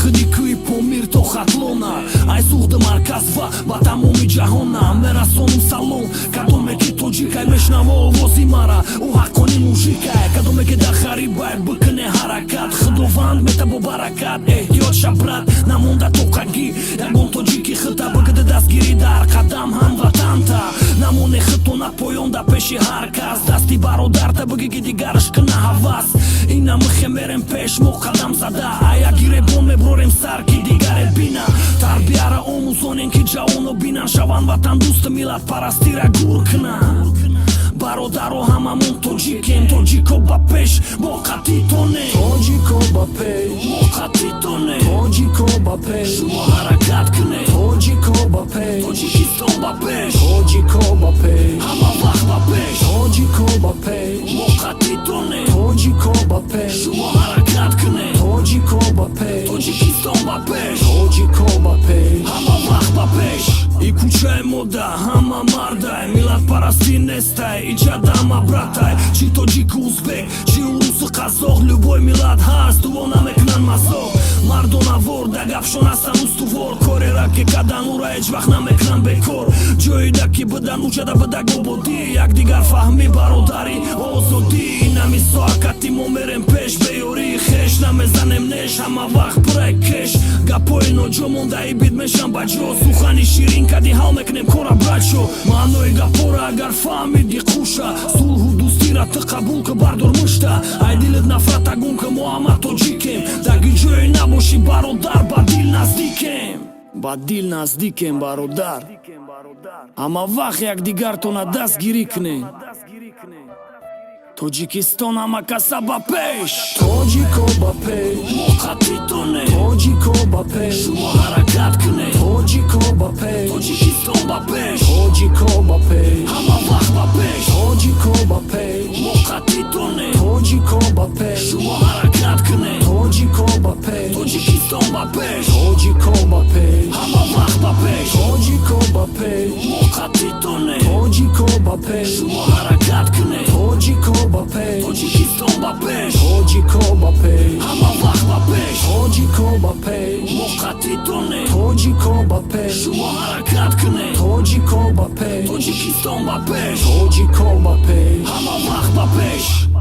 خدی کوی پومیر تو خطلونا ای سوخت مرکز با تمومی جهانا مرسونم سالون کدومه که توجیکای مشنم آوازی مرا او حق کنی موجیکای کدومه که در خریبای بکنه حرکت خدووند مته با برکت احتیاط شبرد نمونده توقعگی یکون توجیکی خطا بگده دستگیری در قدم هموطن تا نمونه خطو نپویونده پیشی هر کس دستی برادر تا بگی که دیگرش کنه حواس اینا مخه میرم پیش مو قدم زده ایا گیره بون میبروریم سر کی دیگر بینا تربیه را آموزونین که جوانو بینن شوان وطن دوست میلاد پرستی را گور کنن برادرو هممون توجیکیم توجیکو با پیش موقتی تونه توجیکو با پیش موقتی تونه توجیکو با پیش شما حرکت کنه توجیکو با پیش توجیکیستان با پیش توجیکو با پیش همه وقت با پیش توجیکو با پیش موقتی تونه توجیکو با پیش شما حرکت کنه توجیکو با پیش توجیکیستان با پیش توجیکو با پیش همه وقت با پیش ای کوچه موده همه مرده میلاد پرستی نسته ایجاد همه براته چی توجیک اوزبک چی روس قزاق любой میلاد هست تو نمیکنن مزاق مردم ورده گفشون هستن استوار کاری را که کدن او را هیچ وقت نمیکنن بکار جایی ده که بدن اوچده بده گو یک دیگر فهمی برادری آزادی نمی ساکتی ما میرم پیش بیاری خش نمیزنم نش همه وقت برکش گپای نجا مونده ای بید میشم بجا سوخنی شیرین کدی حال میکنیم کارا برچو معنای گپا را اگر فهمیدی خوشه صلح و دوستی را تا قبول که بردار مشته ای دلت نفرت اگون که ما همه توجیکیم دگی جای نباشی برادر با دیل نزدیکیم با دیل نزدیکیم برادر همه وقت یک دیگر تو ندست گیری کنیم توجیکستان همه کسا با پیش توجیکو با پیش موقتی تونه توجیکو با پیش شما حرکت کنه توجیکو با پیش توجیکستان با پیش توجیکو با پیش همه وقت با پیش توجیکو با پیش موقتی تونه توجیکو با پیش شما حرکت کنه توجیکو با پیش توجیکستان با پیش توجیکو با پیش همه وقت با پیش توجیکو با پیش موقتی تونه توجیکو با پیش شما حرکت کنه توجیکو با پیش توجیکستان با پیش توجیکو با پیش همه وقت با پیش توجیکو با پیش موقتی تونه توجیکو با پیش شما حرکت کنه توجیکو با پیش توجیکستان با پیش توجیکو با پیش همه وقت با پیش